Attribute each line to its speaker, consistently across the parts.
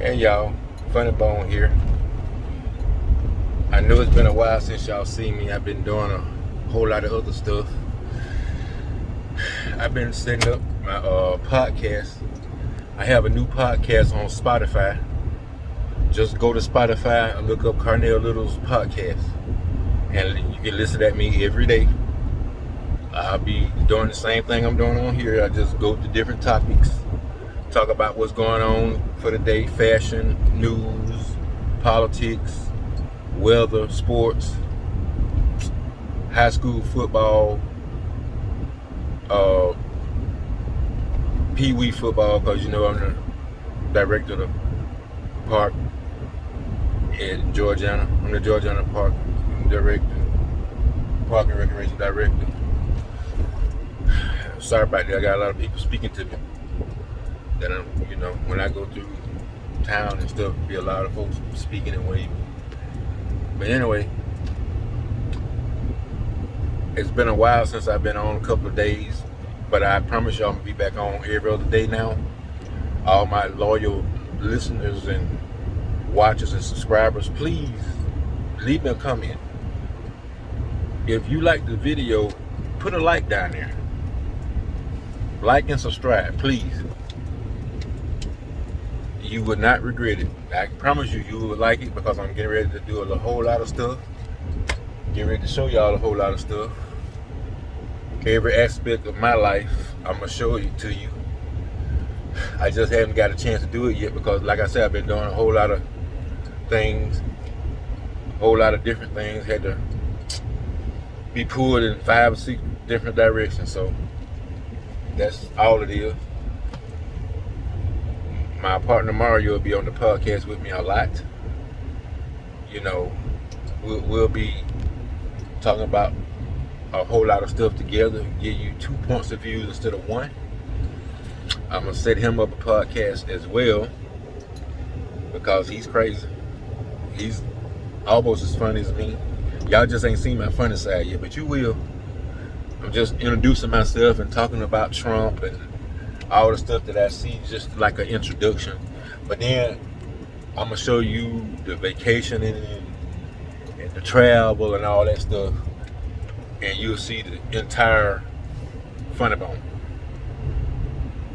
Speaker 1: Hey y'all, funneybone here. I know it's been a while since y'all seen me. I've been doing a whole lot of other stuff. I've been setting up my podcast. I have a new podcast on Spotify. Just go to Spotify and look up Carnell Little's podcast, and you can listen at me every day. I'll be doing the same thing I'm doing on here. I just go to different topics, talk about what's going on for the day, fashion, news, politics, weather, sports, high school football, pee-wee football, because I'm the director of the park in Georgiana. I'm the Georgiana Park director, park and recreation director. Sorry about that. I got a lot of people speaking to me that I'm, when I go through town and stuff, be a lot of folks speaking and waving. But anyway, it's been a while since I've been on, a couple of days, but I promise y'all I'm gonna be back on every other day now. All my loyal listeners and watchers and subscribers, please leave me a comment. If you like the video, put a like down there. Like and subscribe, please. You would not regret it. I promise you, you would like it, because I'm getting ready to do a whole lot of stuff. Getting ready to show y'all a whole lot of stuff. Every aspect of my life, I'm going to show it to you. I just haven't got a chance to do it yet because, like I said, I've been doing a whole lot of things. A whole lot of different things. Had to be pulled in 5 or 6 different directions. So, that's all it is. My partner Mario will be on the podcast with me a lot. We'll be talking about a whole lot of stuff together, give you 2 points of view instead of 1. I'm gonna set him up a podcast as well because he's crazy. He's almost as funny as me. Y'all just ain't seen my funny side yet, but you will. I'm just introducing myself and talking about Trump and all the stuff that I see, just like an introduction. But then I'm gonna show you the vacationing and the travel and all that stuff, and you'll see the entire funneybone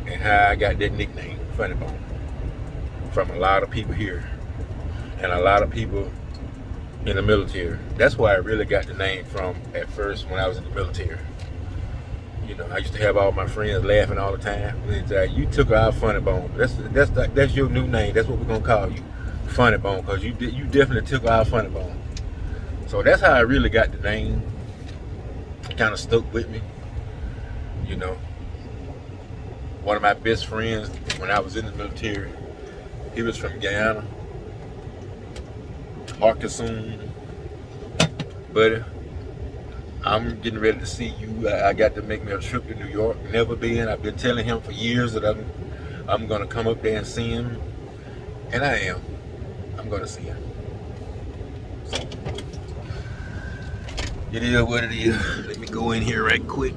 Speaker 1: and how I got that nickname, funneybone, from a lot of people here and a lot of people in the military. That's where I really got the name from at first when I was in the military. I used to have all my friends laughing all the time. You took our funneybone. That's your new name. That's what we're gonna call you, funneybone, because you definitely took our funneybone. So that's how I really got the name. Kind of stuck with me. One of my best friends when I was in the military, he was from Guyana, Arkansas. Buddy, I'm getting ready to see you. I got to make me a trip to New York. Never been. I've been telling him for years that I'm gonna come up there and see him, and I am. I'm gonna see him. So it is what it is. Let me go in here right quick.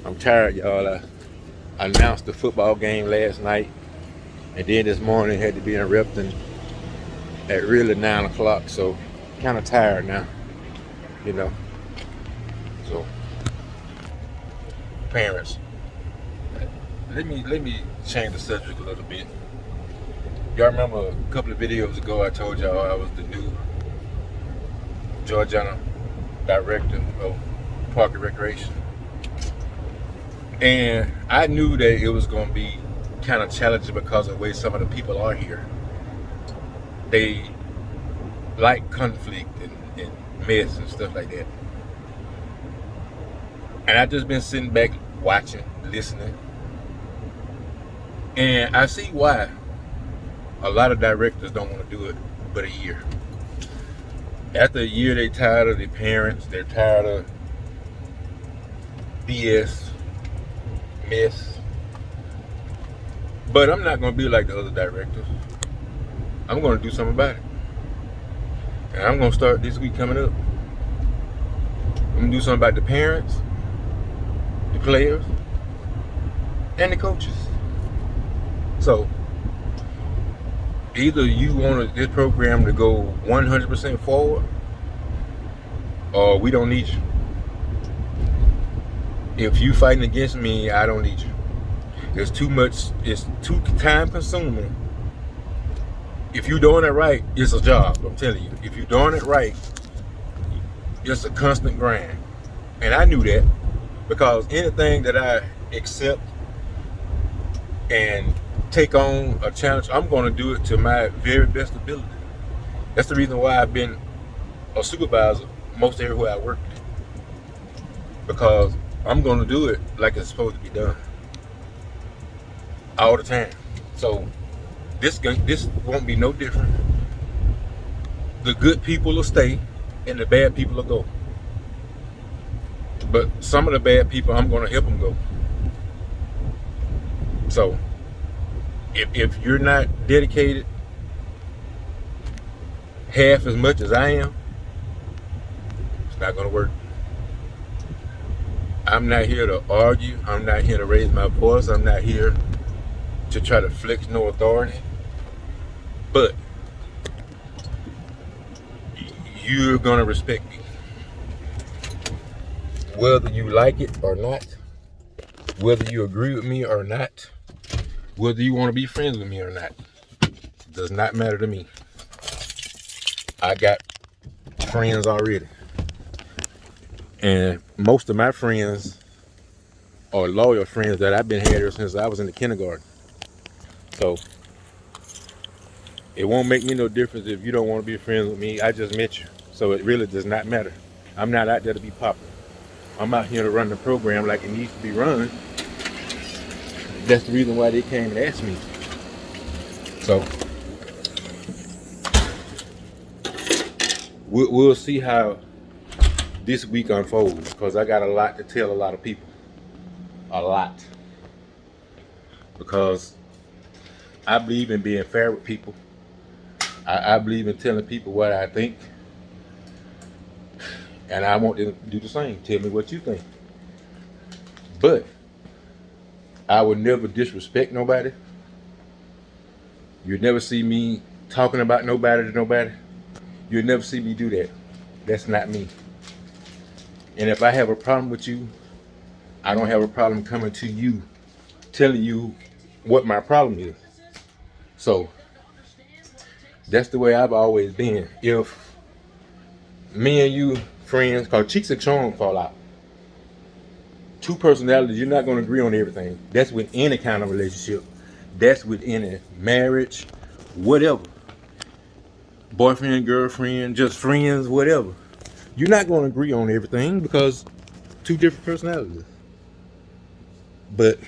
Speaker 1: I'm tired, y'all. I announced the football game last night, and then this morning had to be in Repton at really 9 o'clock. So kind of tired now, So parents, let me change the subject a little bit. Y'all remember a couple of videos ago I told y'all I was the new Georgiana director of Park and Recreation, and I knew that it was going to be kind of challenging because of the way some of the people are here. They like conflict and mess and stuff like that. And I've just been sitting back watching, listening, and I see why a lot of directors don't want to do it but a year. After a year, they're tired of their parents, they're tired of BS, mess. But I'm not going to be like the other directors. I'm going to do something about it. And I'm going to start this week coming up. I'm going to do something about the parents, the players, and the coaches. So either you want this program to go 100% forward, or we don't need you. If you fighting against me, I don't need you. It's too much. It's too time consuming. If you're doing it right, it's a job. I'm telling you. If you're doing it right, it's a constant grind. And I knew that because anything that I accept and take on a challenge, I'm going to do it to my very best ability. That's the reason why I've been a supervisor most everywhere I work, because I'm going to do it like it's supposed to be done all the time. So this won't be no different. The good people will stay and the bad people will go. But some of the bad people, I'm going to help them go. So if you're not dedicated half as much as I am, it's not going to work. I'm not here to argue. I'm not here to raise my voice. I'm not here to try to flex no authority. But you're going to respect me. Whether you like it or not, whether you agree with me or not, whether you want to be friends with me or not, does not matter to me. I got friends already. And most of my friends are loyal friends that I've been here since I was in the kindergarten. So it won't make me no difference if you don't want to be friends with me. I just met you. So it really does not matter. I'm not out there to be popular. I'm out here to run the program like it needs to be run. That's the reason why they came and asked me. So we'll see how this week unfolds, because I got a lot to tell a lot of people. A lot. Because I believe in being fair with people. I believe in telling people what I think. And I want them to do the same. Tell me what you think. But I would never disrespect nobody. You'd never see me talking about nobody to nobody. You'll never see me do that. That's not me. And if I have a problem with you, I don't have a problem coming to you, telling you what my problem is. So that's the way I've always been. If me and you friends, cause cheeks and chong fall out. Two personalities, you're not going to agree on everything. That's with any kind of relationship. That's with any marriage, whatever. Boyfriend, girlfriend, just friends, whatever. You're not going to agree on everything because two different personalities. But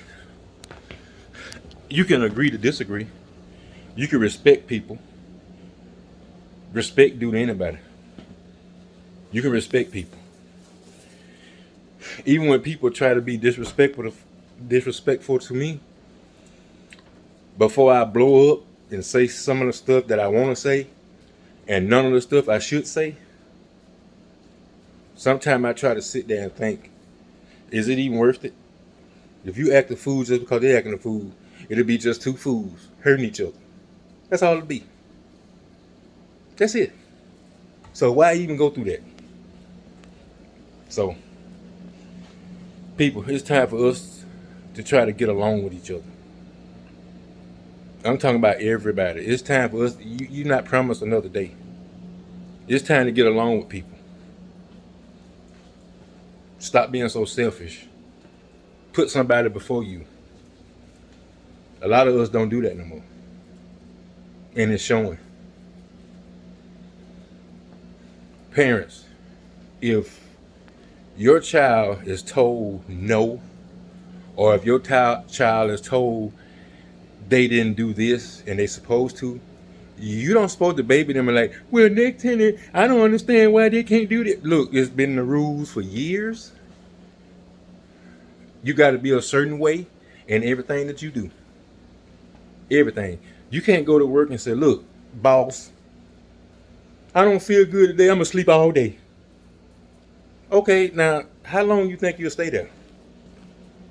Speaker 1: you can agree to disagree. You can respect people. Respect due to anybody. You can respect people. Even when people try to be disrespectful to me, before I blow up and say some of the stuff that I want to say and none of the stuff I should say, sometimes I try to sit there and think, is it even worth it? If you act a fool just because they're acting a fool, it'll be just two fools hurting each other. That's all it'll be. That's it. So why even go through that? So, people, it's time for us to try to get along with each other. I'm talking about everybody. It's time for us. You're not promised another day. It's time to get along with people. Stop being so selfish. Put somebody before you. A lot of us don't do that no more. And it's showing. Parents, if your child is told no, or if your child is told they didn't do this and they supposed to, you don't supposed to baby them and like, well, next tenant, I don't understand why they can't do that. Look, it's been the rules for years. You got to be a certain way in everything that you do. Everything. You can't go to work and say, look, boss, I don't feel good today. I'm going to sleep all day. Okay, now, how long you think you'll stay there?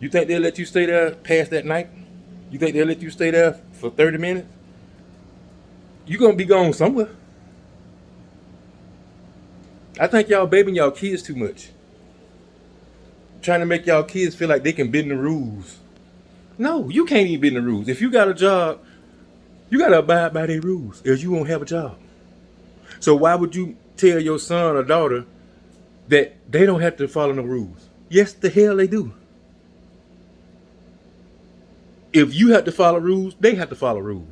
Speaker 1: You think they'll let you stay there past that night? You think they'll let you stay there for 30 minutes? You're going to be gone somewhere. I think y'all babying y'all kids too much. Trying to make y'all kids feel like they can bend the rules. No, you can't even bend the rules. If you got a job, you got to abide by their rules, else you won't have a job. So why would you tell your son or daughter that they don't have to follow no rules? Yes, the hell they do. If you have to follow rules, they have to follow rules.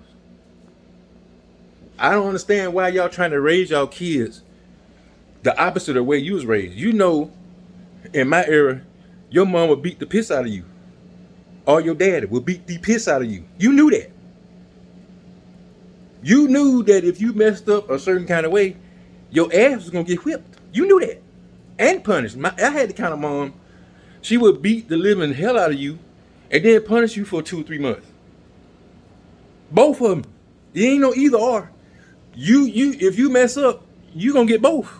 Speaker 1: I don't understand why y'all trying to raise y'all kids the opposite of the way you was raised. You know, in my era, your mom would beat the piss out of you. Or your daddy would beat the piss out of you. You knew that. You knew that if you messed up a certain kind of way, your ass was going to get whipped. You knew that. And punished. I had the kind of mom, she would beat the living hell out of you and then punish you for 2 or 3 months. Both of them. It ain't no either or. If you mess up, you going to get both.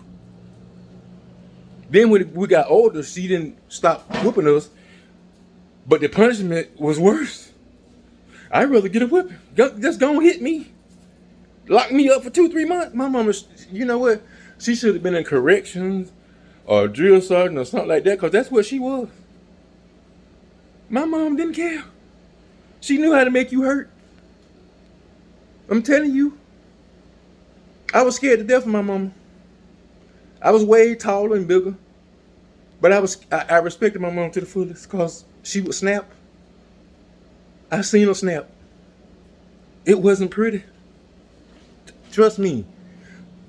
Speaker 1: Then when we got older, she didn't stop whooping us, but the punishment was worse. I'd rather get a whipping. Just go and hit me. Lock me up for 2 or 3 months. My mama, you know what? She should have been in corrections or drill sergeant or something like that, because that's what she was. My mom didn't care. She knew how to make you hurt. I'm telling you. I was scared to death of my mama. I was way taller and bigger. But I respected my mom to the fullest because she would snap. I seen her snap. It wasn't pretty. Trust me.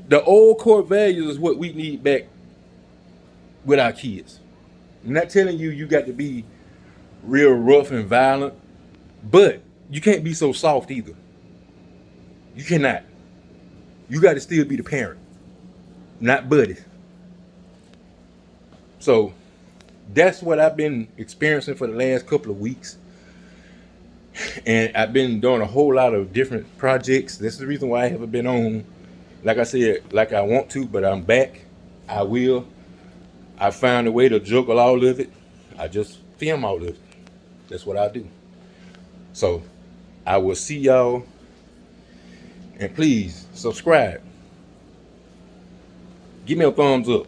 Speaker 1: The old core values is what we need back with our kids. I'm not telling you you got to be real rough and violent, but you can't be so soft either. You cannot. You got to still be the parent, not buddy. So that's what I've been experiencing for the last couple of weeks. And I've been doing a whole lot of different projects. This is the reason why I haven't been on, like I said, like I want to, but I'm back. I will. I found a way to juggle all of it. I just film all of it. That's what I do. So I will see y'all. And please subscribe. Give me a thumbs up.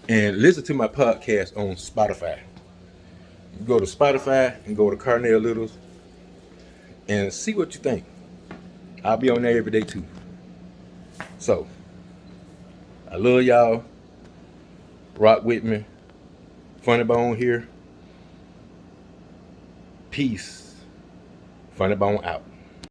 Speaker 1: And listen to my podcast on Spotify. You go to Spotify and go to Carnell Littles and see what you think. I'll be on there every day too. So, I love y'all. Rock with me. Funneybone here. Peace. Funneybone out.